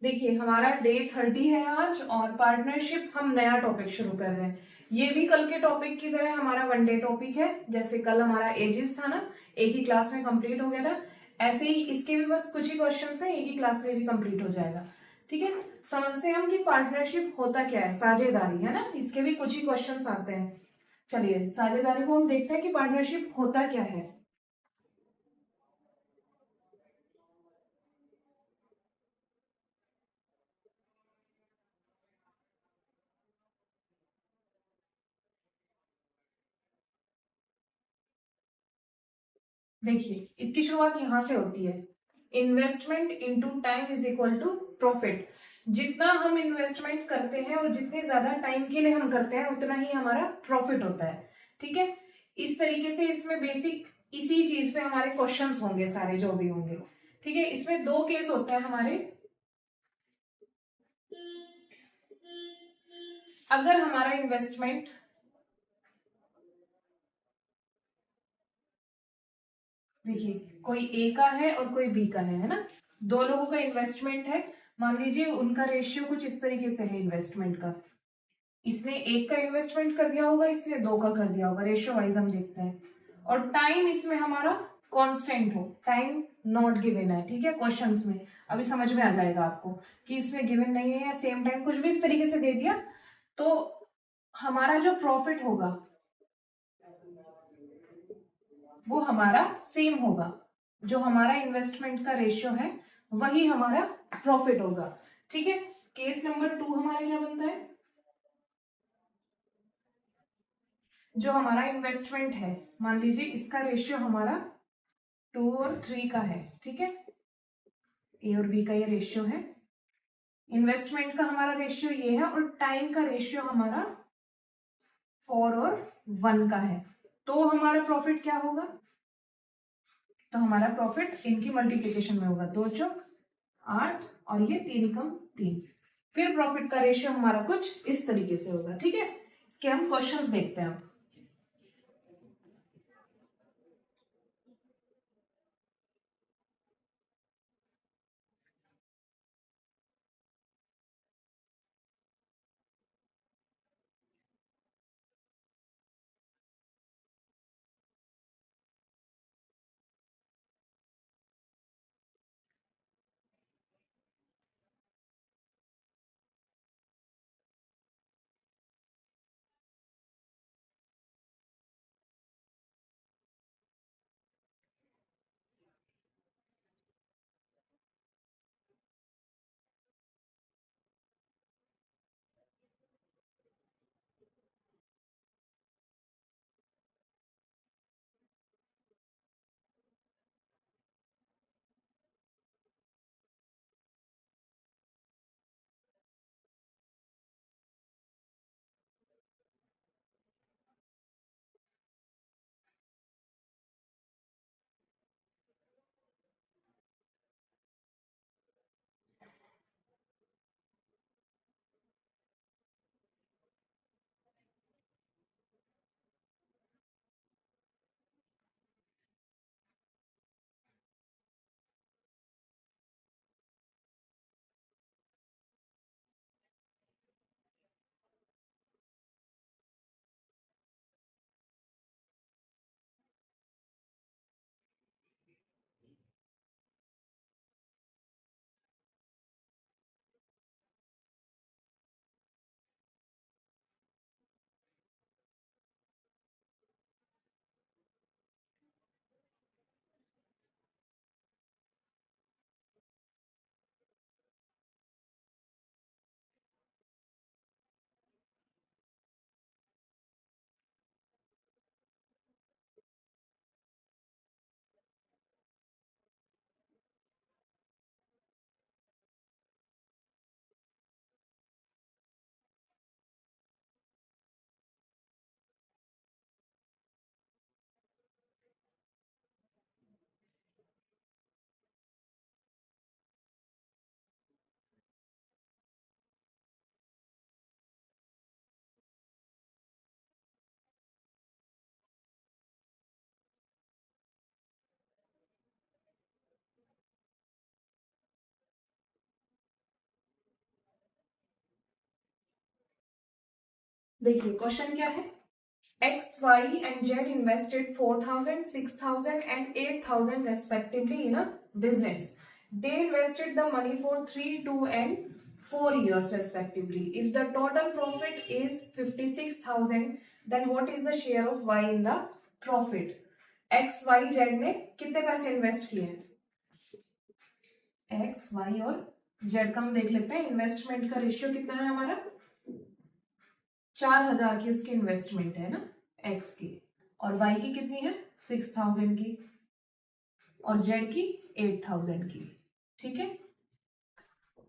देखिए हमारा डे 30 है आज और पार्टनरशिप हम नया टॉपिक शुरू कर रहे हैं। ये भी कल के टॉपिक की तरह हमारा वन डे टॉपिक है। जैसे कल हमारा एजिस था ना, एक ही क्लास में कंप्लीट हो गया था, ऐसे ही इसके भी बस कुछ ही क्वेश्चंस हैं, एक ही क्लास में भी कंप्लीट हो जाएगा। ठीक है, समझते हैं हम कि पार्टनरशिप होता क्या है। साझेदारी है ना, इसके भी कुछ ही क्वेश्चंस आते हैं। चलिए साझेदारी को हम देखते हैं कि पार्टनरशिप होता क्या है। देखिए इसकी शुरुआत यहां से होती है। Investment into time is equal to profit. जितना हम इन्वेस्टमेंट करते हैं और जितने ज्यादा टाइम के लिए हम करते हैं उतना ही हमारा प्रॉफिट होता है। ठीक है, इस तरीके से इसमें बेसिक इसी चीज पे हमारे क्वेश्चंस होंगे सारे जो भी होंगे। ठीक है, इसमें दो केस होते हैं हमारे। अगर हमारा इन्वेस्टमेंट, देखिए कोई ए का है और कोई बी का है ना, दो लोगों का इन्वेस्टमेंट है। मान लीजिए उनका रेशियो कुछ इस तरीके से है इन्वेस्टमेंट का। इसने एक का इन्वेस्टमेंट कर दिया होगा, इसने दो का कर दिया होगा, रेशियो वाइज हम देखते हैं। और टाइम इसमें हमारा कांस्टेंट हो, टाइम नॉट गिवन है। ठीक है, क्वेश्चंस में अभी समझ में आ जाएगा आपको कि इसमें गिवन नहीं है या सेम टाइम कुछ भी इस तरीके से दे दिया, तो हमारा जो प्रॉफिट होगा वो हमारा सेम होगा। जो हमारा इन्वेस्टमेंट का रेशियो है वही हमारा प्रॉफिट होगा। ठीक है, केस नंबर 2 हमारा क्या बनता है। जो हमारा इन्वेस्टमेंट है, मान लीजिए इसका रेशियो हमारा 2 और 3 का है। ठीक है, ए और बी का ये रेशियो है। इन्वेस्टमेंट का हमारा रेशियो ये है और टाइम का रेशियो हमारा 4 और 1 का है। तो हमारा प्रॉफिट क्या होगा, तो हमारा प्रॉफिट इनकी मल्टीप्लीकेशन में होगा। 2 चौक 8 और ये 3 कम 3। फिर प्रॉफिट का रेशियो हमारा कुछ इस तरीके से होगा। ठीक है, इसके हम क्वेश्चंस देखते हैं। देखिए क्वेश्चन क्या है, X, Y and Z invested 4,000, 6,000 and 8,000 respectively in a business. They invested the money for 3, 2 and 4 years respectively. If the total profit is 56,000, then what is the share of Y in the profit? X, Y, Z ने कितने पैसे invest किए हैं? X, Y और Z का हम देख लेते हैं। इन्वेस्टमेंट का रेशियो कितना है हमारा? 4,000 की उसकी इन्वेस्टमेंट है ना, एक्स की, और वाई की कितनी है? 6,000 की, और जेड की 8,000 की। ठीक है,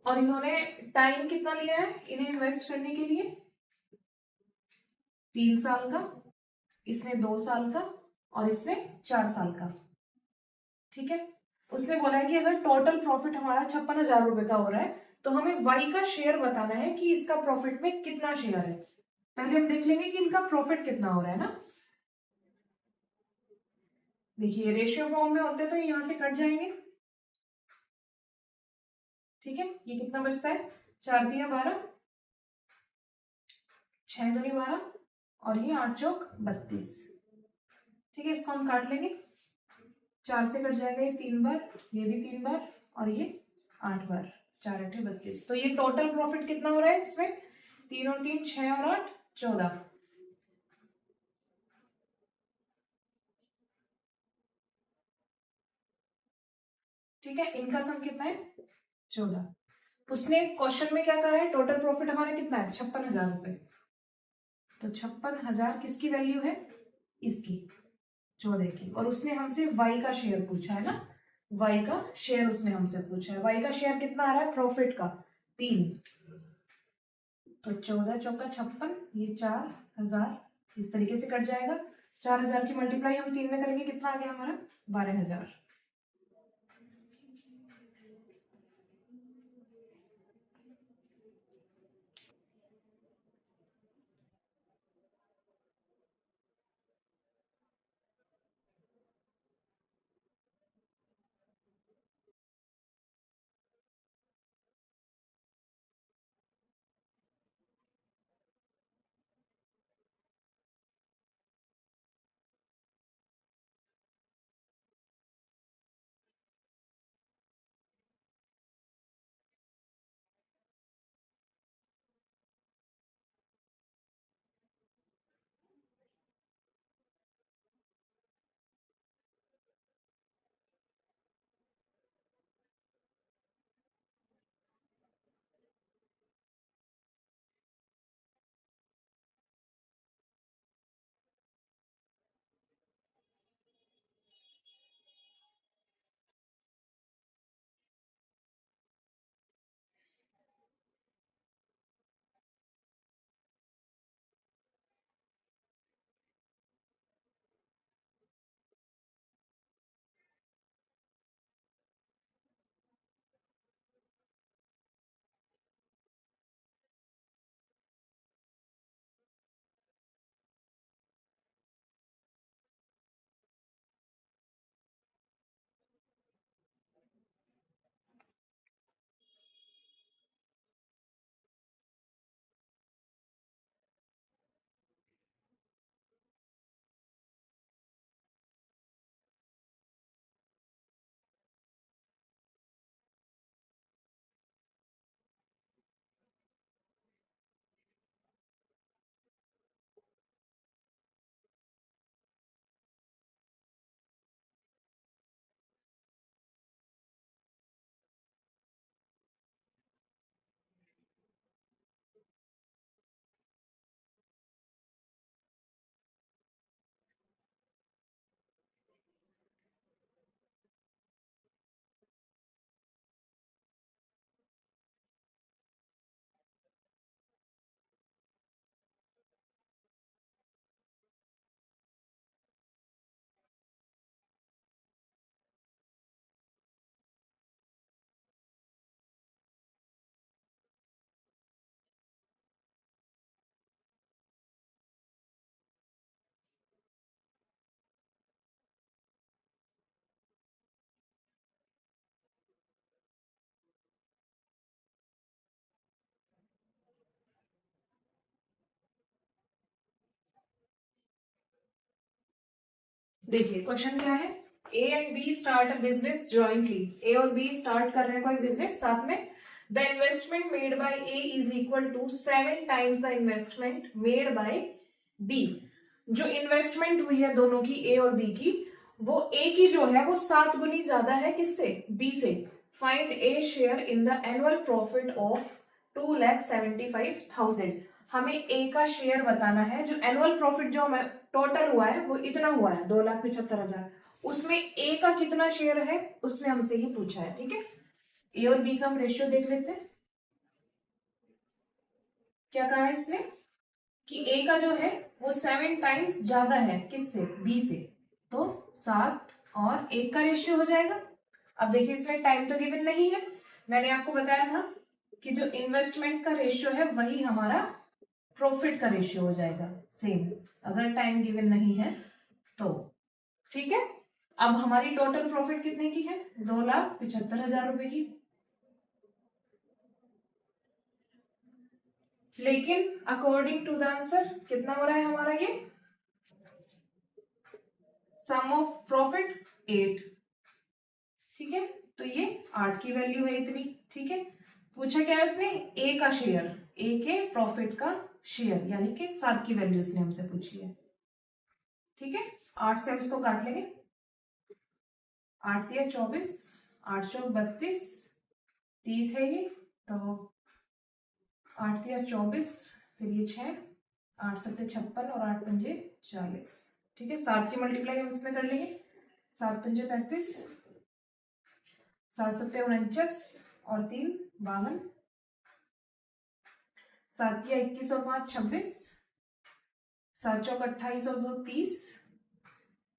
और इन्होंने टाइम कितना लिया है इन्हें इन्वेस्ट करने के लिए? 3 साल का, इसने 2 साल का, और इसने 4 साल का। ठीक है, उसने बोला है कि अगर टोटल प्रॉफिट हमारा 56,000 रुपए का हो रहा है, तो हमें वाई का शेयर बताना है कि इसका प्रॉफिट में कितना शेयर है। पहले हम देख लेंगे कि इनका प्रॉफिट कितना हो रहा है ना। देखिए रेशियो फॉर्म में होते तो यहां से कट जाएंगे। ठीक है, ये कितना बचता है? 4×3=12, 6×2=12, और ये 8×4=32। ठीक है, इसको हम काट लेंगे। 4 से कट जाएगा ये 3 बार, ये भी 3 बार, और ये 8 बार। 4×8=32। तो ये टोटल प्रॉफिट कितना हो रहा है इसमें? 3 और 3 6 और 8 14। ठीक है, इनका सम कितना है? 14। उसने क्वेश्चन में क्या कहा है? टोटल प्रॉफिट हमारा कितना है? 56,000 रुपए। तो 56,000 किसकी वैल्यू है? इसकी, 14 की। और उसने हमसे वाई का शेयर पूछा है ना, वाई का शेयर उसने हमसे पूछा है। वाई का शेयर कितना आ रहा है प्रॉफिट का? 3। तो 14×4=56, ये 4,000 इस तरीके से कट जाएगा। 4,000 की मल्टीप्लाई हम 3 में करेंगे, कितना आ गया हमारा? 12,000। देखिए क्वेश्चन क्या है, A and B start a business jointly, A और बी स्टार्ट कर रहे हैं कोई बिजनेस साथ में। The investment made by A is equal to 7 times the investment made by B. जो इन्वेस्टमेंट हुई है दोनों की, ए और बी की, वो ए की जो है वो 7 गुनी ज्यादा है किससे, बी से। Find A share in the annual profit of 2,75,000। हमें ए का शेयर बताना है, जो एनुअल प्रॉफिट जो टोटल हुआ है वो इतना हुआ है 2,75,000, उसमें ए का कितना शेयर है उसमें हमसे ये पूछा है। ठीक है, ए और बी का हम रेशियो देख लेते हैं। क्या कहा है इसने कि ए का जो है वो 7 टाइम्स ज्यादा है किससे, बी से, तो 7 और 1 का रेशियो हो जाएगा। अब देखिए इसमें टाइम तो गिवन नहीं है, मैंने आपको बताया था कि जो इन्वेस्टमेंट का रेशियो है वही हमारा प्रॉफिट का रेशियो हो जाएगा सेम, अगर टाइम गिवन नहीं है तो। ठीक है, अब हमारी टोटल प्रॉफिट कितने की है, 2,75,000 रुपए की। लेकिन अकॉर्डिंग टू द आंसर कितना हो रहा है हमारा ये, सम ऑफ प्रॉफिट 8। ठीक है, तो ये 8 की वैल्यू है इतनी। ठीक है, पूछा क्या है इसने, ए का शेयर, ए के प्रॉफिट का शेयर, यानी कि 7 की वैल्यू इसने हमसे पूछी है। ठीक है, 8 से हम इसको काट लेंगे, 8 दिया 24, 8 चौक 32, 30 है ये, तो 8 दिया 24, फिर ये 6, 8 सत्ते 56 और 8 पंजे 40। ठीक है, 7 की मल्टीप्लाई हम इसमें कर लेंगे, 7 पंजे 35, 7 सत्ते 49 और 3 52, 7 या 21 और 5 26, 7 चौक 28 और 2 30,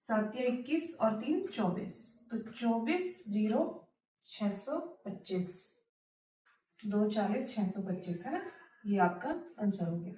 7 या 21 और 3 24, तो 24 0 625, 2 40 625 है ना, ये आपका आंसर हो गया।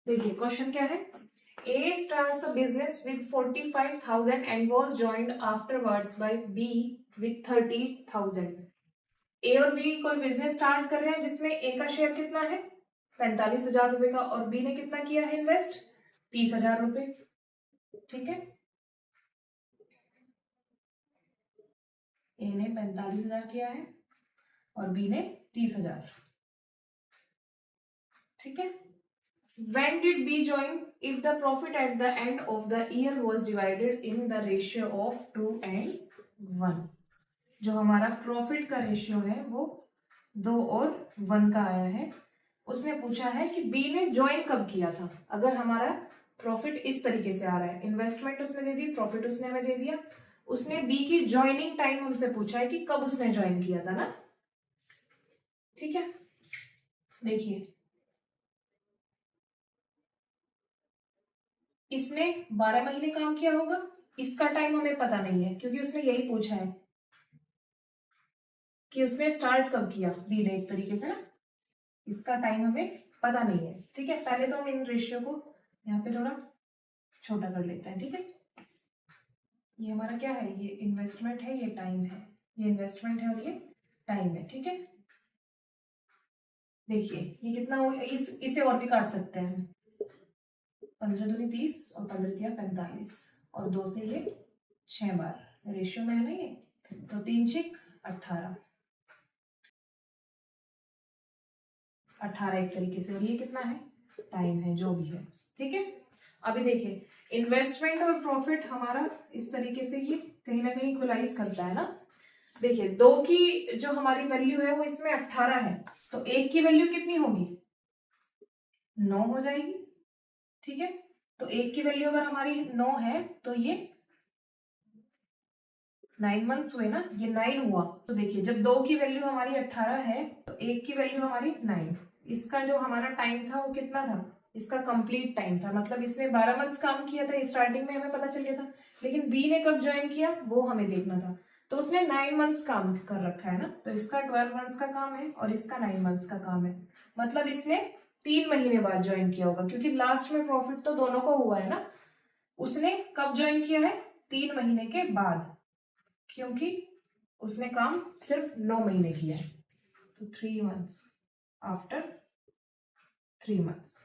देखिए क्वेश्चन क्या है, A starts a business with 45,000 and was joined afterwards by B with 30,000. ए और बी कोई बिजनेस स्टार्ट कर रहे हैं जिसमें ए का शेयर कितना है 45,000 रुपए का और बी ने कितना किया है इन्वेस्ट 30,000 रुपए। ठीक है, ए ने 45,000 किया है और बी ने 30,000। ठीक है, when did B join if the profit at the end of the year was divided in the ratio of 2 and 1। जो हमारा प्रॉफिट का रेशियो है वो 2 और 1 का आया है। उसने पूछा है कि बी ने ज्वाइन कब किया था। अगर हमारा प्रॉफिट इस तरीके से आ रहा है, इन्वेस्टमेंट उसने दे दी, प्रॉफिट उसने हमें दे दिया, उसने बी की ज्वाइनिंग टाइम हमसे पूछा है कि कब उसने ज्वाइन किया था ना। ठीक है, देखिए इसने 12 महीने काम किया होगा, इसका टाइम हमें पता नहीं है क्योंकि उसने यही पूछा है कि उसने स्टार्ट कब किया बी ने, एक तरीके से ना, इसका टाइम हमें पता नहीं है। ठीक है, पहले तो हम इन रेशियो को यहाँ पे थोड़ा छोटा कर लेते हैं। ठीक है, ये हमारा क्या है, ये इन्वेस्टमेंट है, ये टाइम है, ये इन्वेस्टमेंट है और ये टाइम है। ठीक है, देखिए ये कितना हो, इसे और भी काट सकते हैं हम, 15 दूनी 30 और 15 तिया 45 और 2 से ये 6 बार रेशियो में है ना ये, तो 3 6 18 18 एक तरीके से, और ये कितना है टाइम है जो भी है। ठीक है, अभी देखिए इन्वेस्टमेंट और प्रॉफिट हमारा इस तरीके से ये कहीं ना कहीं इक्वलाइज करता है ना। देखिए 2 की जो हमारी वैल्यू है वो इसमें 18 है, तो 1 की वैल्यू कितनी होगी 9 हो जाएगी। ठीक है, तो 1 की वैल्यू अगर हमारी 9 है तो ये 9 मंथ्स हुए ना, ये 9 हुआ। तो देखिए जब 2 की वैल्यू हमारी 18 है तो 1 की वैल्यू हमारी 9, इसका जो हमारा टाइम था वो कितना था, इसका कंप्लीट टाइम था, मतलब इसने 12 मंथ्स काम किया था, स्टार्टिंग में हमें पता चल गया था। लेकिन बी ने कब ज्वाइन किया वो हमें देखना था, तो उसने 9 मंथ्स काम कर रखा है ना, तो इसका 12 मंथ्स का काम है और इसका 9 मंथ्स का काम है, मतलब इसने 3 महीने बाद ज्वाइन किया होगा क्योंकि लास्ट में प्रॉफिट तो दोनों को हुआ है ना। उसने कब ज्वाइन किया है 3 महीने के बाद, क्योंकि उसने काम सिर्फ 9 महीने किया है, तो 3 मंथ्स आफ्टर 3 मंथ्स।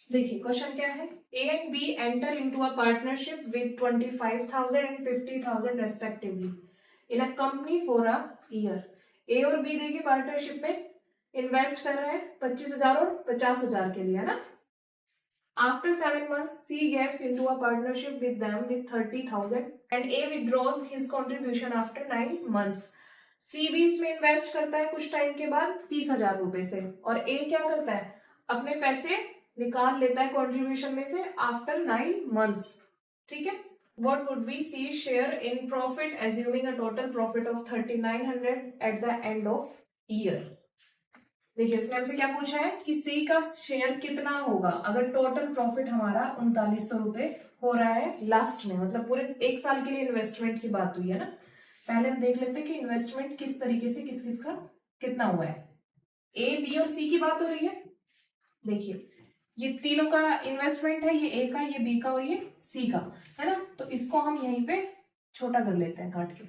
देखिए क्वेश्चन क्या है, A and B enter into a partnership with 25,000 and 50,000 respectively in a company for a year. A और बी देखिए पार्टनरशिप में इन्वेस्ट कर रहे हैं 25,000 और 50,000 के लिए, है ना। After 7 months C gets into a partnership with them with 30,000 and A withdraws his contribution after 9 months। C भी इसमें इन्वेस्ट करता है कुछ टाइम के बाद 30,000 रुपए से, और ए क्या करता है, अपने पैसे निकाल लेता है कंट्रीब्यूशन में से आफ्टर 9 months। ठीक है, what would we see share in profit assuming a total profit of 3,900 at the end of year। देखिए उसने हमसे क्या पूछा है कि सी का शेयर कितना होगा अगर टोटल प्रॉफिट हमारा 3,900 रुपए हो रहा है लास्ट में, मतलब पूरे एक साल के लिए इन्वेस्टमेंट की बात हुई है ना। पहले हम देख लेते हैं कि इन्वेस्टमेंट किस तरीके से किस किस का कितना हुआ है। ए बी और सी की बात हो रही है। देखिए ये तीनों का इन्वेस्टमेंट है, ये ए का, ये बी का और ये सी का, है ना। तो इसको हम यहीं पे छोटा कर लेते हैं काट के।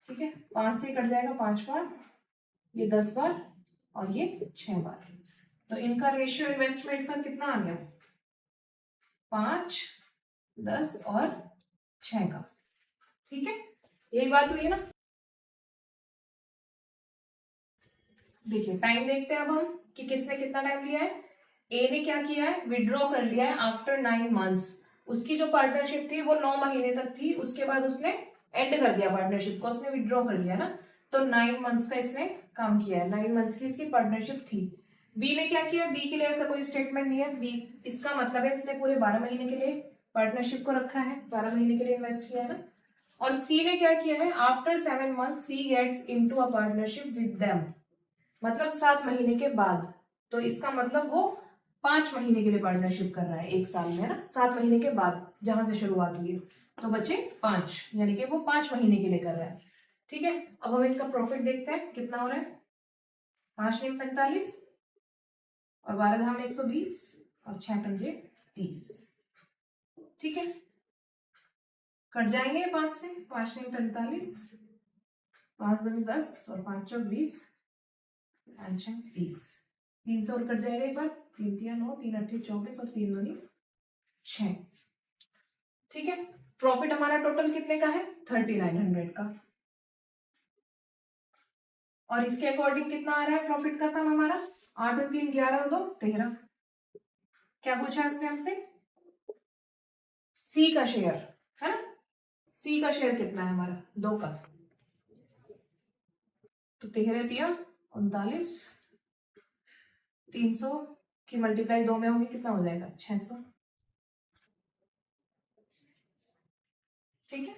ठीक है, 5 से कट जाएगा 5 बार, ये 10 बार और ये 6 बार। तो इनका रेशियो इन्वेस्टमेंट का कितना आ गया, 5, 10 और 6 का। ठीक है, यही बात हुई है ना। देखिए टाइम देखते हैं अब हम कि किसने कितना टाइम लिया है। ए ने क्या किया है, विड्रॉ कर लिया है आफ्टर 9 months। उसकी जो पार्टनरशिप थी वो 9 महीने तक थी, उसके बाद उसने एंड कर दिया पार्टनरशिप को, उसने विड्रॉ कर लिया ना। तो 9 months का इसने काम किया है, 9 months की इसकी पार्टनरशिप थी। बी ने क्या किया, बी के लिए ऐसा कोई स्टेटमेंट नहीं है। बी इसका मतलब है इसने पूरे 12 महीने के लिए पार्टनरशिप को रखा है, 12 महीने के लिए इन्वेस्ट किया है ना। और सी ने क्या किया है, after 7 months C gets into a partnership with them, मतलब 7 महीने के बाद। तो इसका मतलब वो 5 महीने के लिए पार्टनरशिप कर रहा है एक साल में, है ना। 7 महीने के बाद जहां से शुरुआत हुई है, तो बचे 5, यानी कि वो 5 महीने के लिए कर रहा है। ठीक है, अब हम इनका प्रॉफिट देखते हैं कितना हो रहा है। 5 9 45 और 12 धाम 120 और 6 पंजे 30। ठीक है, कट जाएंगे 5 से, 5 9 45, 5 2 10 और 5 चौक 20, 5 6 30। 3 से और कट जाएगा एक बार, 3 3 9, 3 8 24 और 3 2 6। ठीक है, प्रॉफिट हमारा टोटल कितने का है, 3,900 का। और इसके अकॉर्डिंग कितना आ रहा है प्रॉफिट का सम हमारा, 8 और 3 11 और 2 13। क्या पूछा है इसने हमसे, सी का शेयर, है ना। सी का शेयर कितना है हमारा, 2 का। तो 13 तिया 39, 300 की मल्टीप्लाई 2 में होगी, कितना हो जाएगा 600। ठीक है,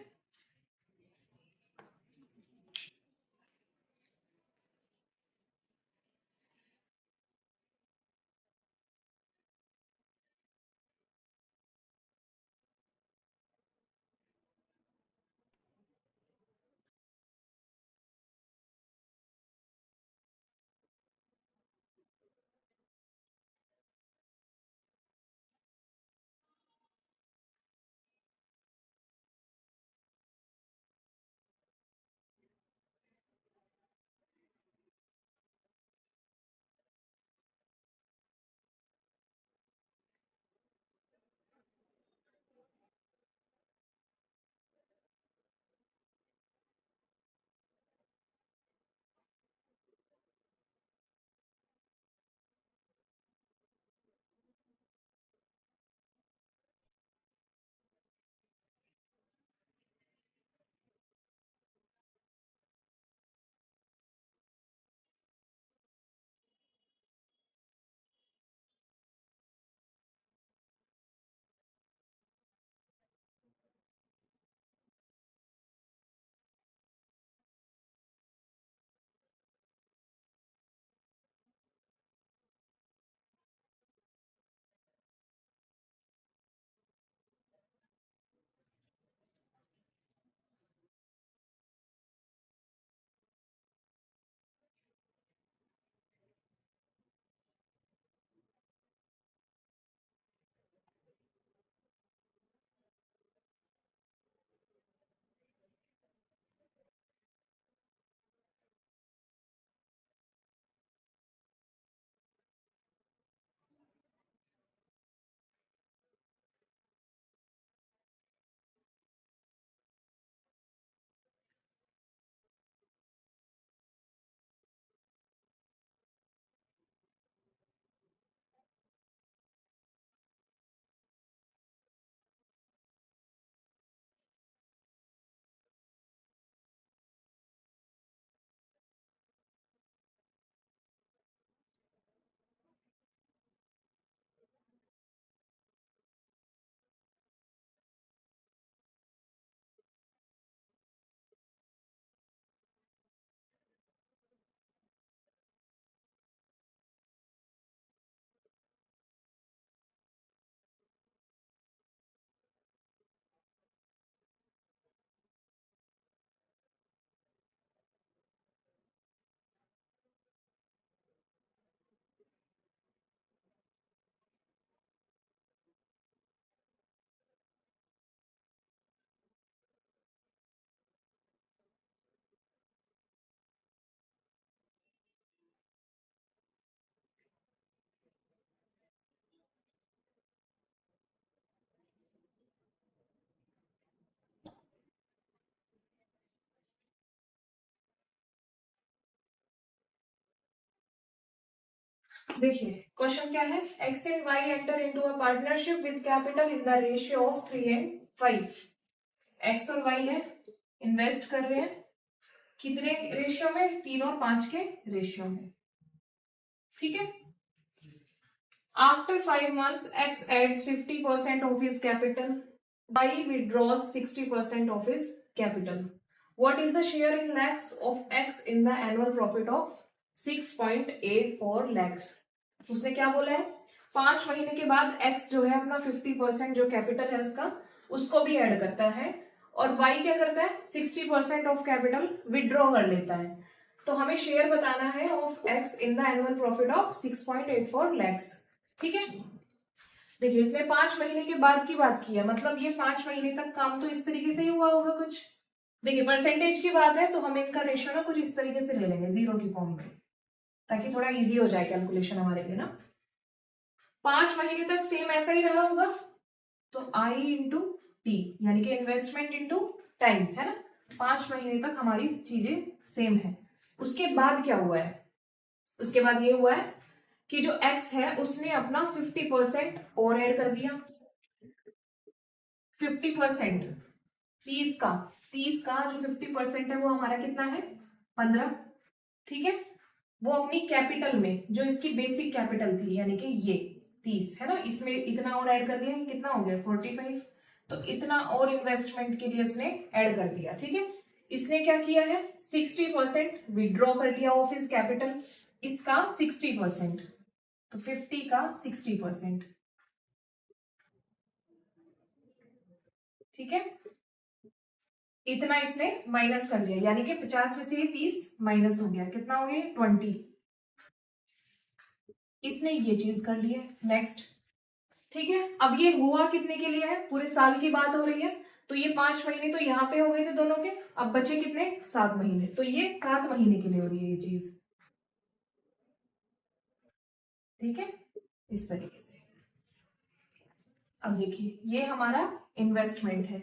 देखिए क्वेश्चन क्या है, X and Y enter into a partnership with capital in the ratio of 3 and 5। X और वाई है, इन्वेस्ट कर रहे हैं कितने रेशियो में, 3 और 5 के रेशियो में, ठीक है। After 5 months X adds 50% of his capital, Y withdraws 60% of his capital. What is the share in lakhs of X in the annual profit of 6.84 lakhs। उसने क्या बोला है, 5 महीने के बाद एक्स जो है अपना 50% जो कैपिटल है उसका, उसको भी ऐड करता है, और वाई क्या करता है, 60% ऑफ कैपिटल विड्रॉ कर लेता है। तो हमें शेयर बताना है of X in the annual profit of 6.84 lakhs, ठीक है। देखिए इसने 5 महीने के बाद की बात की है, मतलब ये 5 महीने तक काम तो इस तरीके से ही हुआ होगा कुछ। देखिए परसेंटेज की बात है तो हम इनका रेशियो ना कुछ इस तरीके से ले लेंगे, 0 की फॉर्म में, ताकि थोड़ा इजी हो जाए कैलकुलेशन हमारे लिए ना। 5 महीने तक सेम ऐसा ही रहा होगा, तो आई इंटू टी, यानी कि इन्वेस्टमेंट इंटू टाइम, है ना। 5 महीने तक हमारी चीजें सेम है। उसके बाद क्या हुआ है, उसके बाद ये हुआ है कि जो एक्स है उसने अपना 50% और ऐड कर दिया। 50%, 30 का जो 50% है वो हमारा कितना है, 15, ठीक है। वो अपनी कैपिटल में जो इसकी बेसिक कैपिटल थी, यानी कि ये 30 है ना, इसमें इतना और ऐड कर दिया, कितना हो गया 45। तो इतना और इन्वेस्टमेंट के लिए उसने ऐड कर दिया, ठीक है। इसने क्या किया है, 60% विड्रॉ कर लिया ऑफ हिज कैपिटल, इसका 60%, तो 50 का 60%, ठीक है। इतना इसने माइनस कर दिया, यानी कि 50 में से 30 माइनस हो गया, कितना हो गया 20। इसने ये चीज कर ली है। नेक्स्ट, ठीक है। अब ये हुआ कितने के लिए है, पूरे साल की बात हो रही है, तो ये 5 महीने तो यहाँ पे हो गए थे दोनों के, अब बचे कितने, 7 महीने, तो ये 7 महीने के लिए हो रही है ये चीज, ठीक है, इस तरीके से। अब देखिए ये हमारा इन्वेस्टमेंट है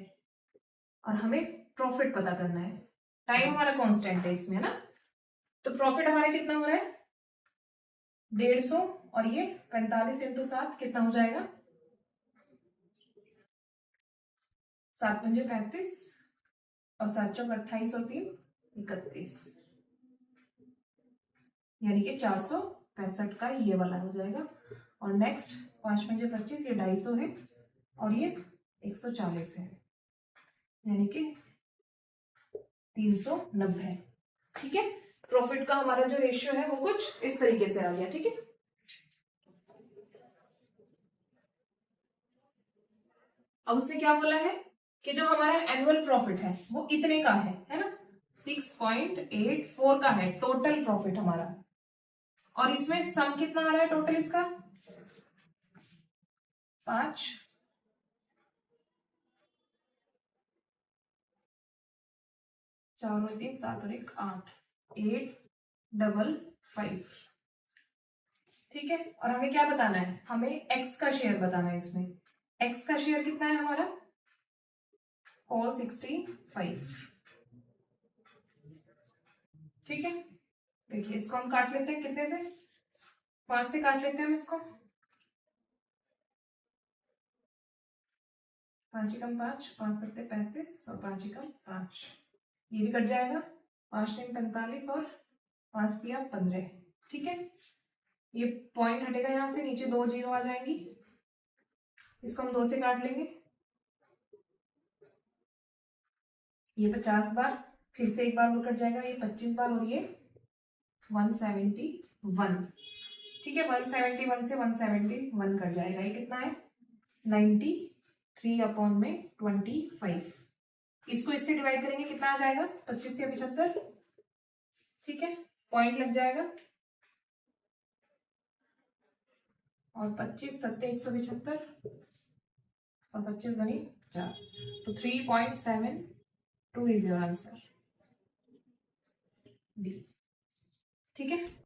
और हमें प्रॉफिट पता करना है, टाइम हमारा कांस्टेंट है इसमें ना, तो प्रॉफिट हमारा कितना हो रहा है 150, और ये 45 इंटू 7 कितना हो जाएगा, 7 पंजे 35 और 7 चौक 28 और 3 31, यानी कि 465 का ये वाला हो जाएगा। और नेक्स्ट 5 पंजे 25, ये 250 है और ये 140 है, यानी कि 390, ठीक है। प्रॉफिट का हमारा जो रेशियो है वो कुछ इस तरीके से आ गया, ठीक है। अब उसने क्या बोला है कि जो हमारा एनुअल प्रॉफिट है वो इतने का है ना, 6.84 का है टोटल प्रॉफिट हमारा, और इसमें सम कितना आ रहा है टोटल इसका 5, 4 और 3 7 और 1 8, 855, ठीक है। और हमें क्या बताना है, हमें एक्स का शेयर बताना है इसमें। एक्स का शेयर कितना है हमारा 465, ठीक है। देखिए इसको हम काट लेते हैं, कितने से, 5 से काट लेते हैं हम इसको, 5 एकम 5, 5 सत्ते 35 और 5 एकम 5, ये भी कट जाएगा, 5 तीन 45 और 5 दिया 15, ठीक है। ये पॉइंट हटेगा यहाँ से, नीचे 2 जीरो आ जाएंगी, इसको हम 2 से काट लेंगे, ये 50 बार, फिर से एक बार और कट जाएगा, ये 25 बार और ये 171, ठीक है। 171 से 171 कट जाएगा, ये कितना है 93 अपॉन में 25, इसको इससे डिवाइड करेंगे कितना आ जाएगा 25 से 75, ठीक है, पॉइंट लग जाएगा, और 25 सत्ते 175 और 25 धनी 50, तो 3.72 इज योर आंसर डी, ठीक है।